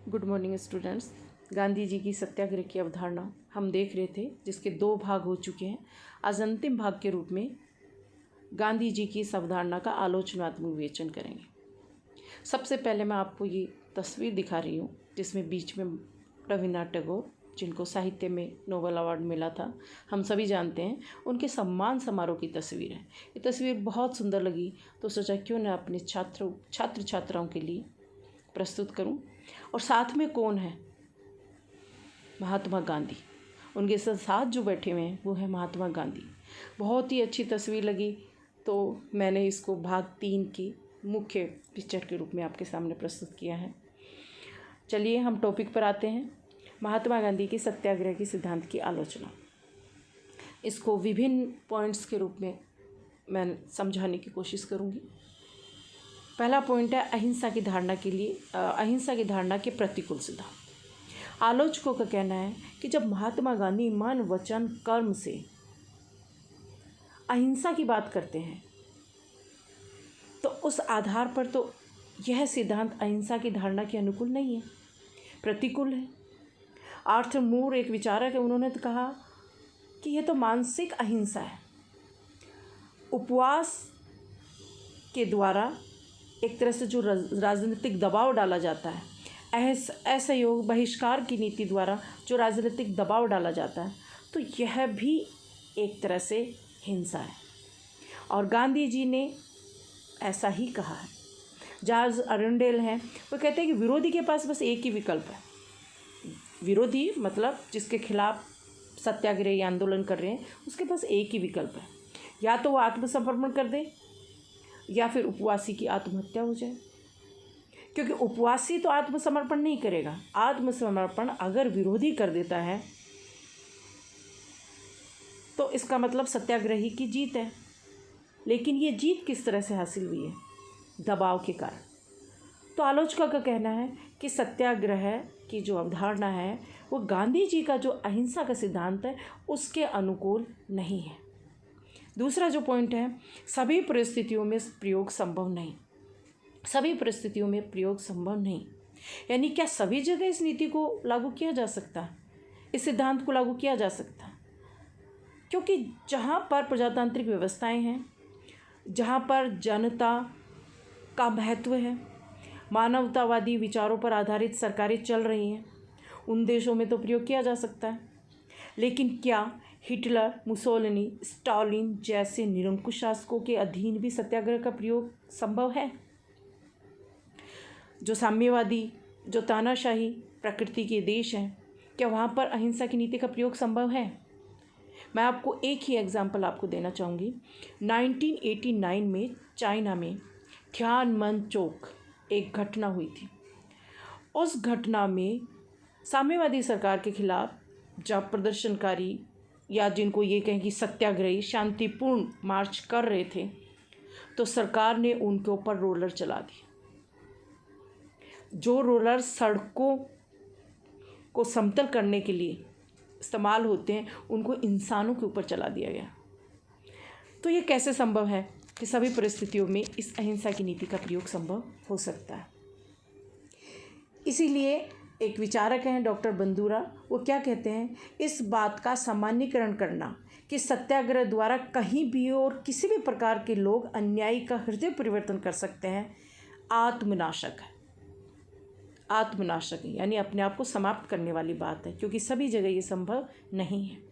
Good morning students. Gandhi ji की सत्याग्रह की अवधारणा हम देख रहे थे, जिसके 2 भाग हो चुके हैं। आज अंतिम भाग के रूप में गांधी जी की इस अवधारणा का आलोचनात्मक विवेचन करेंगे। सबसे पहले मैं आपको ये तस्वीर दिखा रही हूँ, जिसमें बीच में रविन्द्रनाथ टैगोर, जिनको साहित्य में नोबेल अवार्ड मिला था, हम सभी जानते हैं, उनके सम्मान समारोह की तस्वीर है। ये तस्वीर बहुत सुंदर लगी तो सोचा क्यों न अपने छात्र छात्राओं के लिए प्रस्तुत करूं। और साथ में कौन है? महात्मा गांधी। उनके साथ जो बैठे हुए हैं वो है महात्मा गांधी। बहुत ही अच्छी तस्वीर लगी तो मैंने इसको भाग 3 की मुख्य पिक्चर के रूप में आपके सामने प्रस्तुत किया है। चलिए हम टॉपिक पर आते हैं। महात्मा गांधी की सत्याग्रह की सिद्धांत की आलोचना। इसको विभिन्न पॉइंट्स के रूप में मैं समझाने की कोशिश करूँगी। पहला पॉइंट है अहिंसा की धारणा के प्रतिकूल सिद्धांत। आलोचकों का कहना है कि जब महात्मा गांधी मन वचन कर्म से अहिंसा की बात करते हैं तो उस आधार पर तो यह सिद्धांत अहिंसा की धारणा के अनुकूल नहीं है, प्रतिकूल है। आर्थर मूर एक विचारक है, उन्होंने तो कहा कि यह तो मानसिक अहिंसा है। उपवास के द्वारा एक तरह से जो राजनीतिक दबाव डाला जाता है, असहयोग बहिष्कार की नीति द्वारा जो राजनीतिक दबाव डाला जाता है, तो यह भी एक तरह से हिंसा है। और गांधी जी ने ऐसा ही कहा है। जॉर्ज अरेंडेल हैं, वो कहते हैं कि विरोधी के पास बस एक ही विकल्प है। विरोधी मतलब जिसके खिलाफ सत्याग्रह या आंदोलन कर रहे हैं, उसके पास एक ही विकल्प है, या तो वो आत्मसमर्पण कर दे या फिर उपवासी की आत्महत्या हो जाए। क्योंकि उपवासी तो आत्मसमर्पण नहीं करेगा। आत्मसमर्पण अगर विरोधी कर देता है तो इसका मतलब सत्याग्रही की जीत है। लेकिन ये जीत किस तरह से हासिल हुई है? दबाव के कारण। तो आलोचकों का कहना है कि सत्याग्रह की जो अवधारणा है वो गांधी जी का जो अहिंसा का सिद्धांत है उसके अनुकूल नहीं है। दूसरा जो पॉइंट है, सभी परिस्थितियों में प्रयोग संभव नहीं। सभी परिस्थितियों में प्रयोग संभव नहीं, यानी क्या सभी जगह इस नीति को लागू किया जा सकता, इस सिद्धांत को लागू किया जा सकता? क्योंकि जहाँ पर प्रजातांत्रिक व्यवस्थाएं हैं, जहाँ पर जनता का महत्व है, मानवतावादी विचारों पर आधारित सरकारें चल रही हैं, उन देशों में तो प्रयोग किया जा सकता है। लेकिन क्या हिटलर, मुसोलिनी, स्टालिन जैसे निरंकुश शासकों के अधीन भी सत्याग्रह का प्रयोग संभव है? जो साम्यवादी, जो तानाशाही प्रकृति के देश हैं, क्या वहाँ पर अहिंसा की नीति का प्रयोग संभव है? मैं आपको एक ही एग्जाम्पल आपको देना चाहूँगी। 1989 में चाइना में थियाननमेन चौक एक घटना हुई थी। उस घटना में साम्यवादी सरकार के खिलाफ जब प्रदर्शनकारी या जिनको ये कहें कि सत्याग्रही शांतिपूर्ण मार्च कर रहे थे, तो सरकार ने उनके ऊपर रोलर चला दिए। जो रोलर सड़कों को समतल करने के लिए इस्तेमाल होते हैं, उनको इंसानों के ऊपर चला दिया गया। तो ये कैसे संभव है कि सभी परिस्थितियों में इस अहिंसा की नीति का प्रयोग संभव हो सकता है? इसीलिए एक विचारक हैं डॉक्टर बंदूरा, वो क्या कहते हैं, इस बात का सामान्यीकरण करना कि सत्याग्रह द्वारा कहीं भी और किसी भी प्रकार के लोग अन्यायी का हृदय परिवर्तन कर सकते हैं, आत्मनाशक है। आत्मनाशक है, यानी अपने आप को समाप्त करने वाली बात है, क्योंकि सभी जगह ये संभव नहीं है।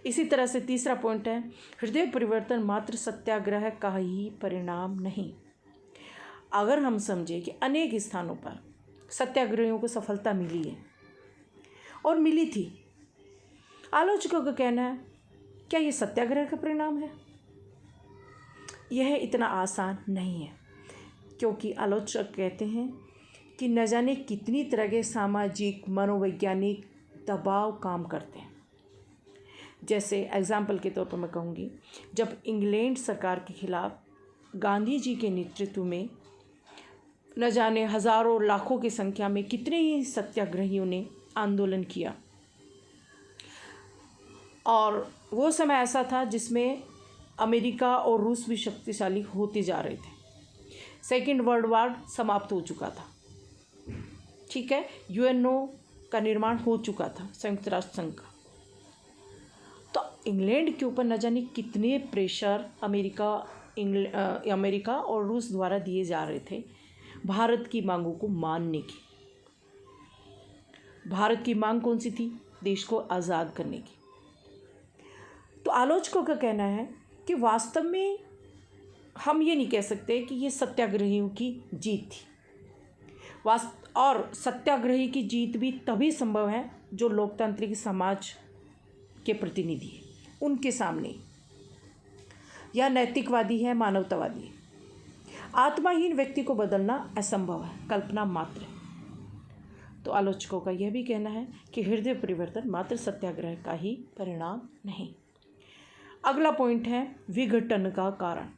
इसी तरह से तीसरा पॉइंट है, हृदय परिवर्तन मात्र सत्याग्रह का ही परिणाम नहीं। अगर हम समझें कि अनेक स्थानों पर सत्याग्रहियों को सफलता मिली है और मिली थी, आलोचकों का कहना है क्या ये सत्याग्रह का परिणाम है? यह इतना आसान नहीं है, क्योंकि आलोचक कहते हैं कि न जाने कितनी तरह के सामाजिक मनोवैज्ञानिक दबाव काम करते हैं। जैसे एग्जाम्पल के तौर पर मैं कहूँगी, जब इंग्लैंड सरकार के खिलाफ गांधी जी के नेतृत्व में न जाने हज़ारों लाखों की संख्या में कितने ही सत्याग्रहियों ने आंदोलन किया, और वो समय ऐसा था जिसमें अमेरिका और रूस भी शक्तिशाली होते जा रहे थे। सेकेंड वर्ल्ड वॉर समाप्त हो चुका था। ठीक है, यूएनओ का निर्माण हो चुका था, संयुक्त राष्ट्र संघ का। तो इंग्लैंड के ऊपर न जाने कितने प्रेशर अमेरिका और रूस द्वारा दिए जा रहे थे भारत की मांगों को मानने की। भारत की मांग कौन सी थी? देश को आज़ाद करने की। तो आलोचकों का कहना है कि वास्तव में हम ये नहीं कह सकते कि ये सत्याग्रहियों की जीत थी। और सत्याग्रही की जीत भी तभी संभव है जो लोकतांत्रिक समाज के प्रतिनिधि हैं, उनके सामने, या नैतिकवादी है, मानवतावादी है। आत्माहीन व्यक्ति को बदलना असंभव है, कल्पना मात्र है। तो आलोचकों का यह भी कहना है कि हृदय परिवर्तन मात्र सत्याग्रह का ही परिणाम नहीं। अगला पॉइंट है विघटन का कारण।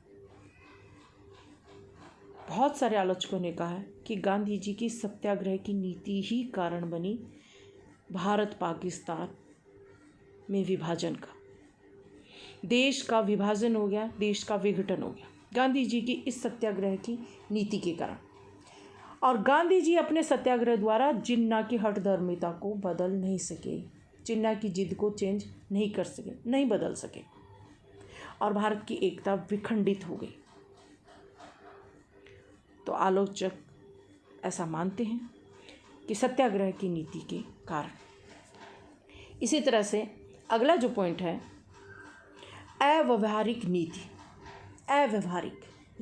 बहुत सारे आलोचकों ने कहा है कि गांधी जी की सत्याग्रह की नीति ही कारण बनी भारत पाकिस्तान में विभाजन का। देश का विभाजन हो गया, देश का विघटन हो गया गांधी जी की इस सत्याग्रह की नीति के कारण। और गांधी जी अपने सत्याग्रह द्वारा जिन्ना की हठधर्मिता को बदल नहीं सके, जिन्ना की जिद को चेंज नहीं कर सके, नहीं बदल सके, और भारत की एकता विखंडित हो गई। तो आलोचक ऐसा मानते हैं कि सत्याग्रह की नीति के कारण। इसी तरह से अगला जो पॉइंट है अव्यवहारिक नीति। अव्यवहारिक,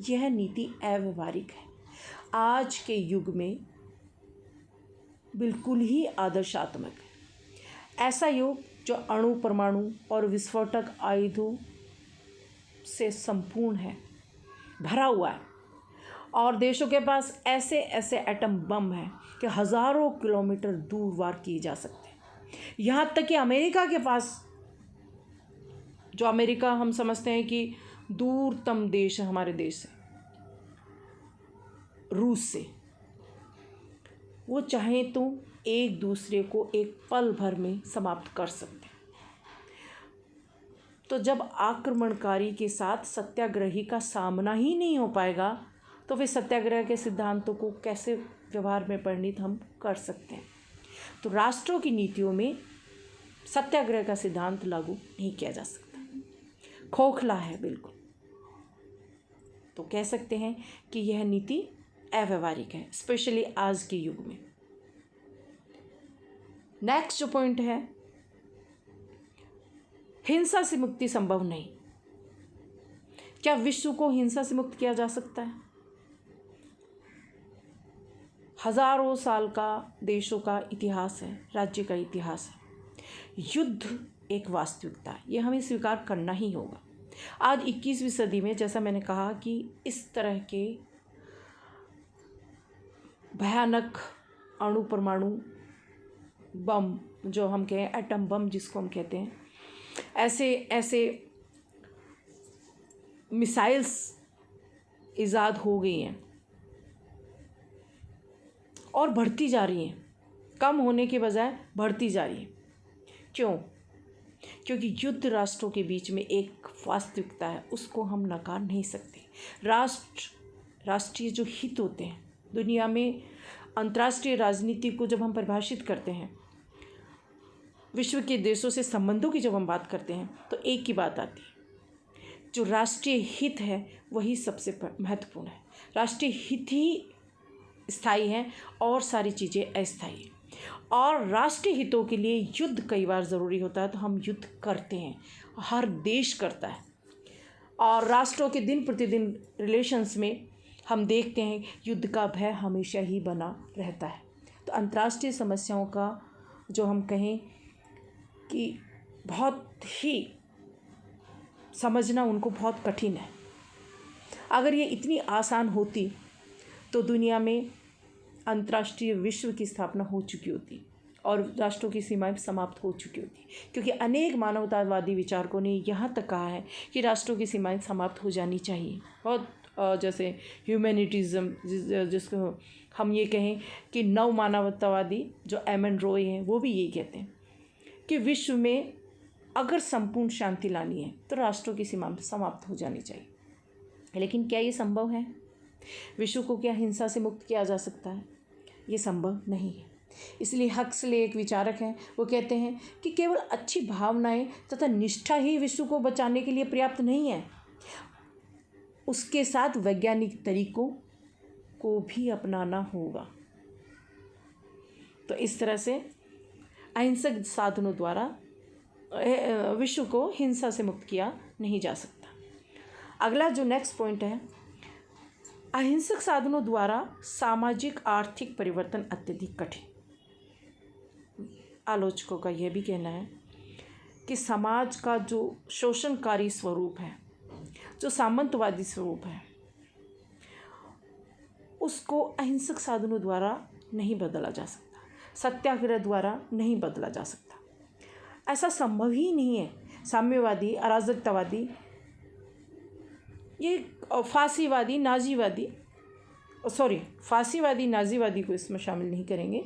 यह नीति अव्यवहारिक है। आज के युग में बिल्कुल ही आदर्शात्मक है। ऐसा युग जो अणु, परमाणु और विस्फोटक आयुधों से संपूर्ण है, भरा हुआ है, और देशों के पास ऐसे ऐसे एटम बम हैं कि हज़ारों किलोमीटर दूर वार किए जा सकते हैं। यहाँ तक कि अमेरिका के पास, जो अमेरिका हम समझते हैं कि दूरतम देश है हमारे देश से, रूस से, वो चाहें तो एक दूसरे को एक पल भर में समाप्त कर सकते हैं। तो जब आक्रमणकारी के साथ सत्याग्रही का सामना ही नहीं हो पाएगा तो फिर सत्याग्रह के सिद्धांतों को कैसे व्यवहार में परिणित हम कर सकते हैं? तो राष्ट्रों की नीतियों में सत्याग्रह का सिद्धांत लागू नहीं किया जा सकता, खोखला है बिल्कुल। तो कह सकते हैं कि यह नीति अव्यवहारिक है, स्पेशली आज के युग में। नेक्स्ट जो पॉइंट है, हिंसा से मुक्ति संभव नहीं। क्या विश्व को हिंसा से मुक्त किया जा सकता है? हजारों साल का देशों का इतिहास है, राज्य का इतिहास है। युद्ध एक वास्तविकता है, यह हमें स्वीकार करना ही होगा। आज 21वीं सदी में, जैसा मैंने कहा कि इस तरह के भयानक अणु, परमाणु बम, जो हम कहें एटम बम जिसको हम कहते हैं, ऐसे ऐसे मिसाइल्स ईजाद हो गई हैं और बढ़ती जा रही हैं, कम होने के बजाय बढ़ती जा रही हैं। क्यों? क्योंकि युद्ध राष्ट्रों के बीच में एक वास्तविकता है, उसको हम नकार नहीं सकते। राष्ट्रीय जो हित होते हैं दुनिया में, अंतर्राष्ट्रीय राजनीति को जब हम परिभाषित करते हैं, विश्व के देशों से संबंधों की जब हम बात करते हैं, तो एक ही बात आती है, जो राष्ट्रीय हित है वही सबसे महत्वपूर्ण है। राष्ट्रीय हित ही स्थायी है और सारी चीज़ें अस्थायी हैं। और राष्ट्रीय हितों के लिए युद्ध कई बार ज़रूरी होता है, तो हम युद्ध करते हैं, हर देश करता है। और राष्ट्रों के दिन प्रतिदिन रिलेशंस में हम देखते हैं युद्ध का भय हमेशा ही बना रहता है। तो अंतर्राष्ट्रीय समस्याओं का जो हम कहें कि बहुत ही समझना उनको बहुत कठिन है। अगर ये इतनी आसान होती तो दुनिया में अंतर्राष्ट्रीय विश्व की स्थापना हो चुकी होती और राष्ट्रों की सीमाएं समाप्त हो चुकी होती, क्योंकि अनेक मानवतावादी विचारकों ने यहाँ तक कहा है कि राष्ट्रों की सीमाएं समाप्त हो जानी चाहिए। बहुत जैसे ह्यूमैनिटिज़्म, जिसको हम ये कहें कि नव मानवतावादी जो एमन रॉय हैं, वो भी यही कहते हैं कि विश्व में अगर संपूर्ण शांति लानी है तो राष्ट्रों की सीमा समाप्त हो जानी चाहिए। लेकिन क्या ये संभव है? विश्व को क्या हिंसा से मुक्त किया जा सकता है? ये संभव नहीं है। इसलिए हक्सले एक विचारक हैं, वो कहते हैं कि केवल अच्छी भावनाएं तथा निष्ठा ही विश्व को बचाने के लिए पर्याप्त नहीं है, उसके साथ वैज्ञानिक तरीकों को भी अपनाना होगा। तो इस तरह से अहिंसक साधनों द्वारा विश्व को हिंसा से मुक्त किया नहीं जा सकता। अगला जो नेक्स्ट पॉइंट है, अहिंसक साधनों द्वारा सामाजिक आर्थिक परिवर्तन अत्यधिक कठिन। आलोचकों का यह भी कहना है कि समाज का जो शोषणकारी स्वरूप है, जो सामंतवादी स्वरूप है, उसको अहिंसक साधनों द्वारा नहीं बदला जा सकता, सत्याग्रह द्वारा नहीं बदला जा सकता। ऐसा संभव ही नहीं है। साम्यवादी, अराजकतावादी, ये फांसीवादी नाजीवादी को इसमें शामिल नहीं करेंगे,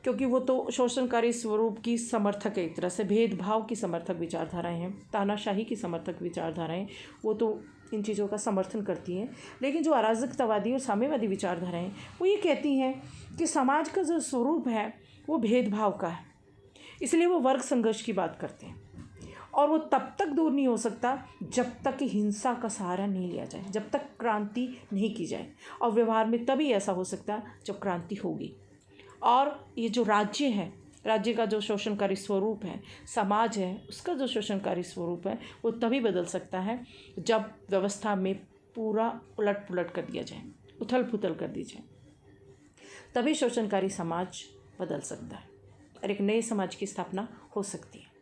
क्योंकि वो तो शोषणकारी स्वरूप की समर्थक है, एक तरह से भेदभाव की समर्थक विचारधाराएं हैं, तानाशाही की समर्थक विचारधाराएं, वो तो इन चीज़ों का समर्थन करती हैं। लेकिन जो अराजकतावादी और साम्यवादी विचारधाराएं वो ये कहती हैं कि समाज का जो स्वरूप है वो भेदभाव का है, इसलिए वो वर्ग संघर्ष की बात करते हैं। और वो तब तक दूर नहीं हो सकता जब तक कि हिंसा का सहारा नहीं लिया जाए, जब तक क्रांति नहीं की जाए। और व्यवहार में तभी ऐसा हो सकता जब क्रांति होगी। और ये जो राज्य है, राज्य का जो शोषणकारी स्वरूप है, समाज है, उसका जो शोषणकारी स्वरूप है, वो तभी बदल सकता है जब व्यवस्था में पूरा उलट पुलट कर दिया जाए, उथल पुथल कर दी जाए, तभी शोषणकारी समाज बदल सकता है और एक नए समाज की स्थापना हो सकती है।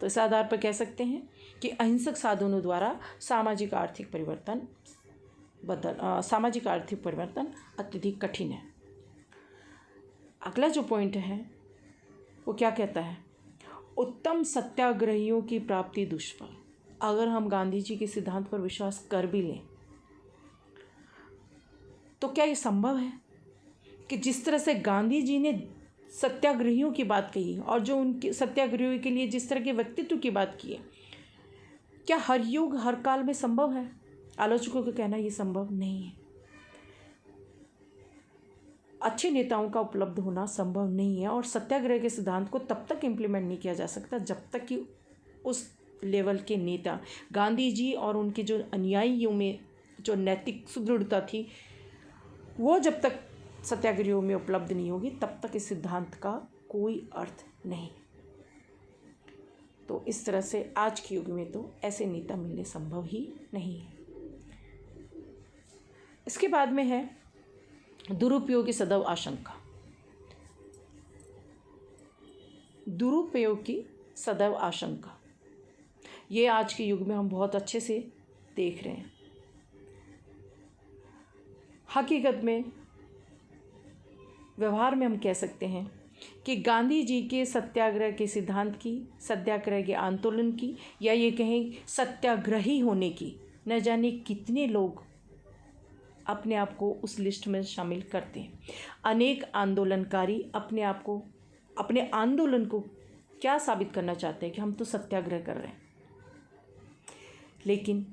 तो इस आधार पर कह सकते हैं कि अहिंसक साधनों द्वारा सामाजिक आर्थिक परिवर्तन अत्यधिक कठिन है। अगला जो पॉइंट है वो क्या कहता है, उत्तम सत्याग्रहियों की प्राप्ति दुष्फल। अगर हम गांधी जी के सिद्धांत पर विश्वास कर भी लें तो क्या ये संभव है कि जिस तरह से गांधी जी ने सत्याग्रहियों की बात कही और जो उनके सत्याग्रहियों के लिए जिस तरह के व्यक्तित्व की बात की है, क्या हर युग हर काल में संभव है? आलोचकों का कहना ये संभव नहीं है। अच्छे नेताओं का उपलब्ध होना संभव नहीं है और सत्याग्रह के सिद्धांत को तब तक इम्प्लीमेंट नहीं किया जा सकता जब तक कि उस लेवल के नेता गांधी जी और उनके जो अनुयायियों में जो नैतिक सुदृढ़ता थी वो जब तक सत्याग्रहियों में उपलब्ध नहीं होगी तब तक इस सिद्धांत का कोई अर्थ नहीं। तो इस तरह से आज के युग में तो ऐसे नेता मिलने संभव ही नहीं है। इसके बाद में है दुरुपयोग की सदैव आशंका। दुरुपयोग की सदैव आशंका ये आज के युग में हम बहुत अच्छे से देख रहे हैं। हकीकत में व्यवहार में हम कह सकते हैं कि गांधी जी के सत्याग्रह के सिद्धांत की, सत्याग्रह के आंदोलन की, या ये कहें सत्याग्रही होने की, न जाने कितने लोग अपने आप को उस लिस्ट में शामिल करते हैं। अनेक आंदोलनकारी अपने आप को, अपने आंदोलन को क्या साबित करना चाहते हैं कि हम तो सत्याग्रह कर रहे हैं। लेकिन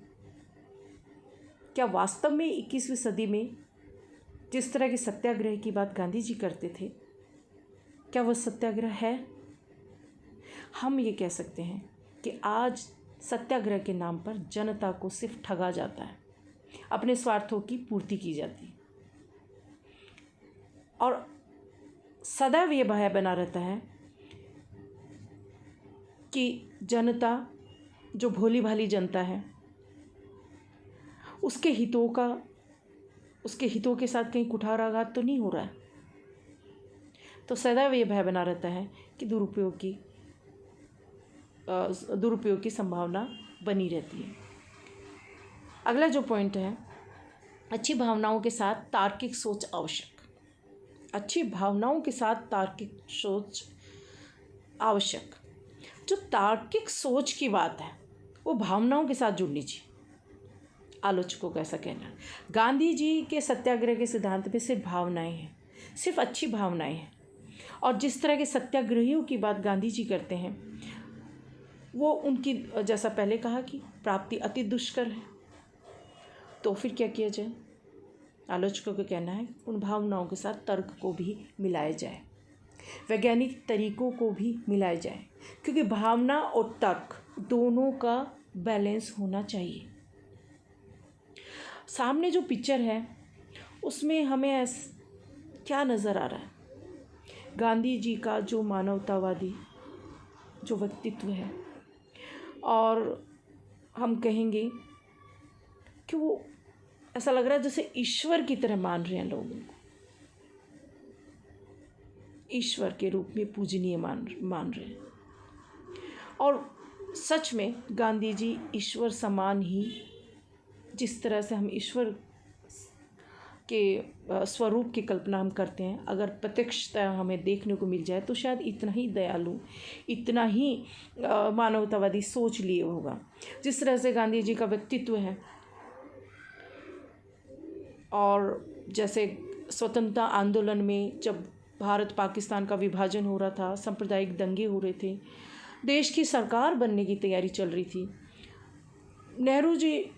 क्या वास्तव में 21वीं सदी में जिस तरह के सत्याग्रह की बात गांधी जी करते थे, क्या वह सत्याग्रह है? हम ये कह सकते हैं कि आज सत्याग्रह के नाम पर जनता को सिर्फ ठगा जाता है, अपने स्वार्थों की पूर्ति की जाती है और सदैव ये भय बना रहता है कि जनता, जो भोली भाली जनता है, उसके हितों के साथ कहीं कुठाराघात तो नहीं हो रहा है। तो सदैव ये भय बना रहता है कि दुरुपयोग की संभावना बनी रहती है। अगला जो पॉइंट है, अच्छी भावनाओं के साथ तार्किक सोच आवश्यक। अच्छी भावनाओं के साथ तार्किक सोच आवश्यक। जो तार्किक सोच की बात है वो भावनाओं के साथ जुड़नी चाहिए। आलोचकों का ऐसा कहना है। गांधी जी के सत्याग्रह के सिद्धांत में सिर्फ भावनाएं हैं, सिर्फ अच्छी भावनाएं हैं। और जिस तरह के सत्याग्रहियों की बात गांधी जी करते हैं वो उनकी, जैसा पहले कहा कि प्राप्ति अति दुष्कर है। तो फिर क्या किया जाए? आलोचकों का कहना है उन भावनाओं के साथ तर्क को भी मिलाया जाए, वैज्ञानिक तरीकों को भी मिलाया जाए, क्योंकि भावना और तर्क दोनों का बैलेंस होना चाहिए। सामने जो पिक्चर है उसमें हमें क्या नज़र आ रहा है? गांधी जी का जो मानवतावादी जो व्यक्तित्व है, और हम कहेंगे कि वो ऐसा लग रहा है जैसे ईश्वर की तरह मान रहे हैं लोग उनको, ईश्वर के रूप में पूजनीय मान रहे हैं। और सच में गांधी जी ईश्वर समान ही, जिस तरह से हम ईश्वर के स्वरूप की कल्पना हम करते हैं, अगर प्रत्यक्षतः हमें देखने को मिल जाए तो शायद इतना ही दयालु, इतना ही मानवतावादी सोच लिए होगा जिस तरह से गांधी जी का व्यक्तित्व है। और जैसे स्वतंत्रता आंदोलन में जब भारत पाकिस्तान का विभाजन हो रहा था, सांप्रदायिक दंगे हो रहे थे, देश की सरकार बनने की तैयारी चल रही थी, नेहरू जी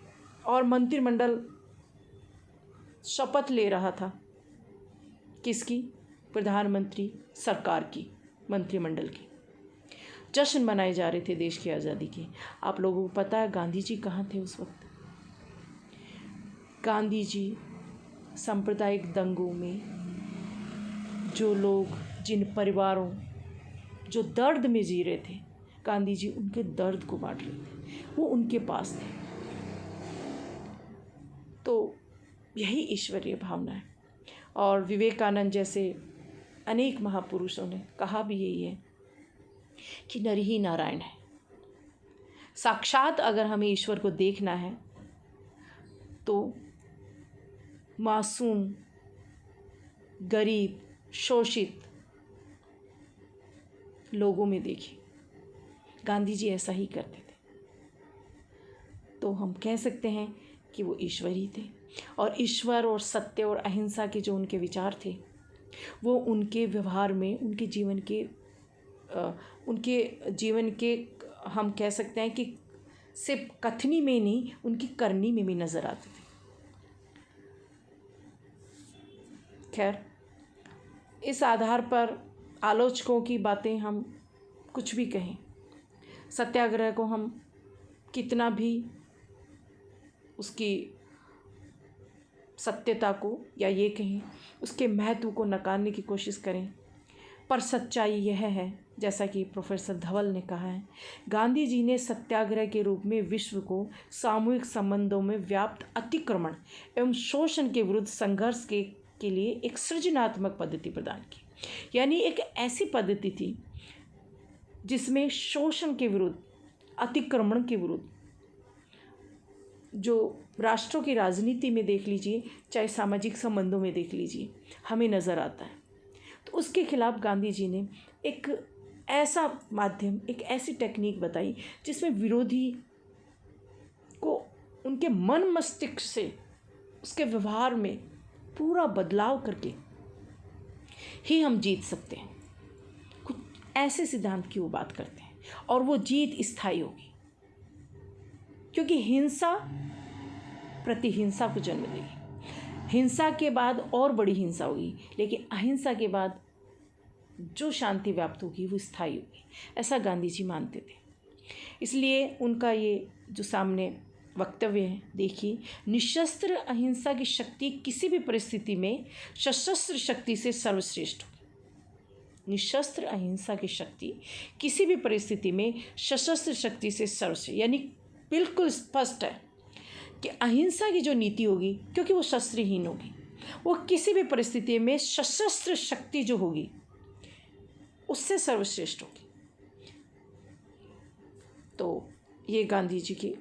और मंत्रिमंडल शपथ ले रहा था, किसकी? प्रधानमंत्री सरकार की, मंत्रिमंडल की। जश्न मनाए जा रहे थे देश की आज़ादी के। आप लोगों को पता है गांधी जी कहाँ थे उस वक्त? गांधी जी सांप्रदायिक दंगों में जो लोग, जिन परिवारों जो दर्द में जी रहे थे, गांधी जी उनके दर्द को बांट रहे थे, वो उनके पास थे। तो यही ईश्वरीय भावना है। और विवेकानंद जैसे अनेक महापुरुषों ने कहा भी यही है कि नर ही नारायण है। साक्षात अगर हमें ईश्वर को देखना है तो मासूम, गरीब, शोषित लोगों में देखिए। गांधी जी ऐसा ही करते थे। तो हम कह सकते हैं कि वो ईश्वर ही थे। और ईश्वर और सत्य और अहिंसा के जो उनके विचार थे, वो उनके व्यवहार में, उनके जीवन के हम कह सकते हैं कि सिर्फ कथनी में नहीं, उनकी करनी में भी नज़र आते थे। खैर, इस आधार पर आलोचकों की बातें हम कुछ भी कहें, सत्याग्रह को हम कितना भी उसकी सत्यता को या ये कहें उसके महत्व को नकारने की कोशिश करें, पर सच्चाई यह है, जैसा कि प्रोफेसर धवल ने कहा है, गांधी जी ने सत्याग्रह के रूप में विश्व को सामूहिक संबंधों में व्याप्त अतिक्रमण एवं शोषण के विरुद्ध संघर्ष के लिए एक सृजनात्मक पद्धति प्रदान की। यानी एक ऐसी पद्धति थी जिसमें शोषण के विरुद्ध, अतिक्रमण के विरुद्ध, जो राष्ट्रों की राजनीति में देख लीजिए, चाहे सामाजिक संबंधों में देख लीजिए, हमें नज़र आता है। तो उसके खिलाफ गांधी जी ने एक ऐसा माध्यम, एक ऐसी टेक्निक बताई जिसमें विरोधी को उनके मन मस्तिष्क से, उसके व्यवहार में पूरा बदलाव करके ही हम जीत सकते हैं। कुछ ऐसे सिद्धांत की वो बात करते हैं, और वो जीत स्थायी होगी, क्योंकि हिंसा प्रति हिंसा को जन्म देगी। हिंसा के बाद और बड़ी हिंसा होगी, लेकिन अहिंसा के बाद जो शांति व्याप्त होगी वो स्थायी होगी, ऐसा गांधी जी मानते थे। इसलिए उनका ये जो सामने वक्तव्य है, देखिए, निशस्त्र अहिंसा की शक्ति किसी भी परिस्थिति में सशस्त्र शक्ति से सर्वश्रेष्ठ होगी। निशस्त्र अहिंसा की शक्ति किसी भी परिस्थिति में सशस्त्र शक्ति से सर्वश्रेष्ठ, यानी बिल्कुल स्पष्ट है कि अहिंसा की जो नीति होगी, क्योंकि वो शस्त्रहीन होगी, वो किसी भी परिस्थिति में सशस्त्र शक्ति जो होगी उससे सर्वश्रेष्ठ होगी। तो ये गांधी जी की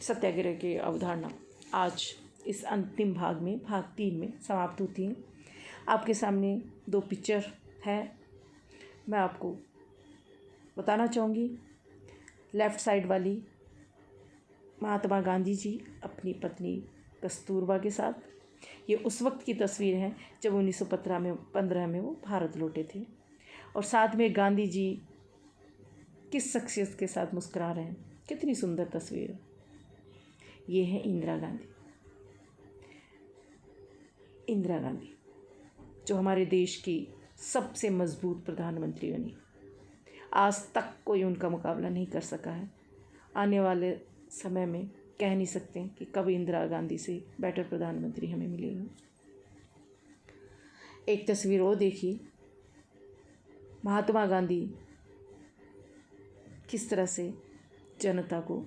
सत्याग्रह की अवधारणा आज इस अंतिम भाग में, भाग 3 में समाप्त होती है। आपके सामने 2 पिक्चर है, मैं आपको बताना चाहूँगी। लेफ़्ट साइड वाली महात्मा गांधी जी अपनी पत्नी कस्तूरबा के साथ, ये उस वक्त की तस्वीर है जब 1915 में वो भारत लौटे थे। और साथ में गांधी जी किस शख्सियत के साथ मुस्कुरा रहे हैं, कितनी सुंदर तस्वीर है। ये है इंदिरा गांधी। इंदिरा गांधी, जो हमारे देश की सबसे मजबूत प्रधानमंत्री बनी। आज तक कोई उनका मुकाबला नहीं कर सका है। आने वाले समय में कह नहीं सकते कि कब इंदिरा गांधी से बेटर प्रधानमंत्री हमें मिलेगा। एक तस्वीर और देखिए, महात्मा गांधी किस तरह से जनता को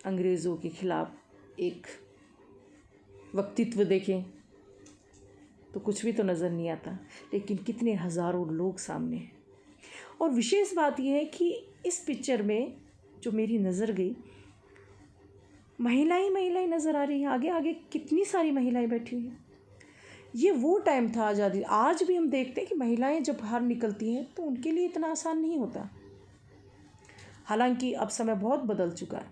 अंग्रेज़ों के खिलाफ एक वक्तव्य देखें तो कुछ भी तो नज़र नहीं आता, लेकिन कितने हज़ारों लोग सामने हैं। और विशेष बात यह है कि इस पिक्चर में जो मेरी नज़र गई, महिलाएं नज़र आ रही हैं। आगे आगे कितनी सारी महिलाएं बैठी हुई हैं। ये वो टाइम था आज़ादी। आज भी हम देखते हैं कि महिलाएं जब बाहर निकलती हैं तो उनके लिए इतना आसान नहीं होता। हालांकि अब समय बहुत बदल चुका है,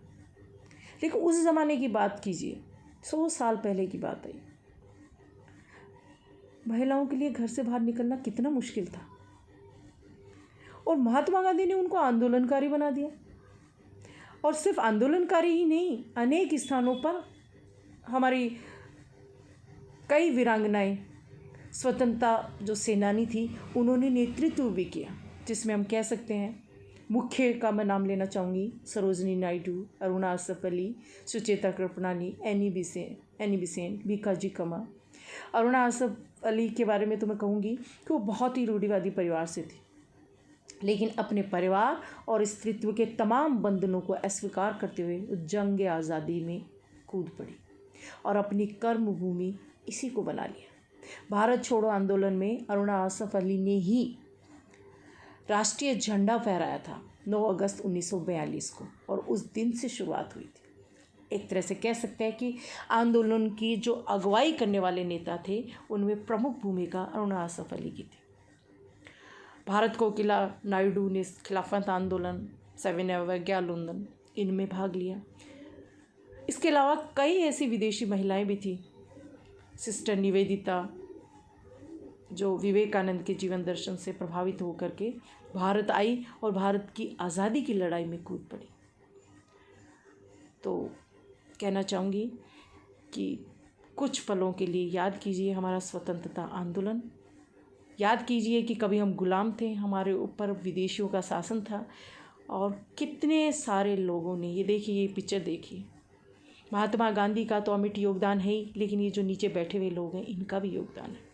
लेकिन उस ज़माने की बात कीजिए, 100 साल पहले की बात है। महिलाओं के लिए घर से बाहर निकलना कितना मुश्किल था, और महात्मा गांधी ने उनको आंदोलनकारी बना दिया। और सिर्फ आंदोलनकारी ही नहीं, अनेक स्थानों पर हमारी कई वीरांगनाएं, स्वतंत्रता जो सेनानी थी, उन्होंने नेतृत्व भी किया, जिसमें हम कह सकते हैं मुख्य का मैं नाम लेना चाहूँगी सरोजनी नायडू, अरुणा आसफ अली, सुचेता कृपलानी, एनी बेसेंट, भीखाजी कमा। अरुणा आसफ अली के बारे में तो मैं कहूँगी कि वो बहुत ही रूढ़िवादी परिवार से थी, लेकिन अपने परिवार और स्त्रीत्व के तमाम बंधनों को अस्वीकार करते हुए वो जंग आज़ादी में कूद पड़ी और अपनी कर्म भूमि इसी को बना लिया। भारत छोड़ो आंदोलन में अरुणा आसफ अली ने ही राष्ट्रीय झंडा फहराया था 9 अगस्त 1942 को, और उस दिन से शुरुआत हुई थी। एक तरह से कह सकते हैं कि आंदोलन की जो अगुवाई करने वाले नेता थे, उनमें प्रमुख भूमिका अरुणा आसफ अली की थी। भारत कोकिला नायडू ने खिलाफत आंदोलन, सविनय अवज्ञा आंदोलन, इनमें भाग लिया। इसके अलावा कई ऐसी विदेशी महिलाएं भी थी। सिस्टर निवेदिता, जो विवेकानंद के जीवन दर्शन से प्रभावित होकर के भारत आई और भारत की आज़ादी की लड़ाई में कूद पड़ी। तो कहना चाहूँगी कि कुछ पलों के लिए याद कीजिए हमारा स्वतंत्रता आंदोलन। याद कीजिए कि कभी हम गुलाम थे, हमारे ऊपर विदेशियों का शासन था, और कितने सारे लोगों ने, ये देखिए, ये पिक्चर देखिए, महात्मा गांधी का तो अमिट योगदान है ही, लेकिन ये जो नीचे बैठे हुए लोग हैं, इनका भी योगदान है।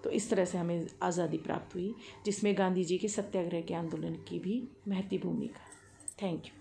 तो इस तरह से हमें आज़ादी प्राप्त हुई, जिसमें गांधी जी के सत्याग्रह के आंदोलन की भी महती भूमिका। Thank you.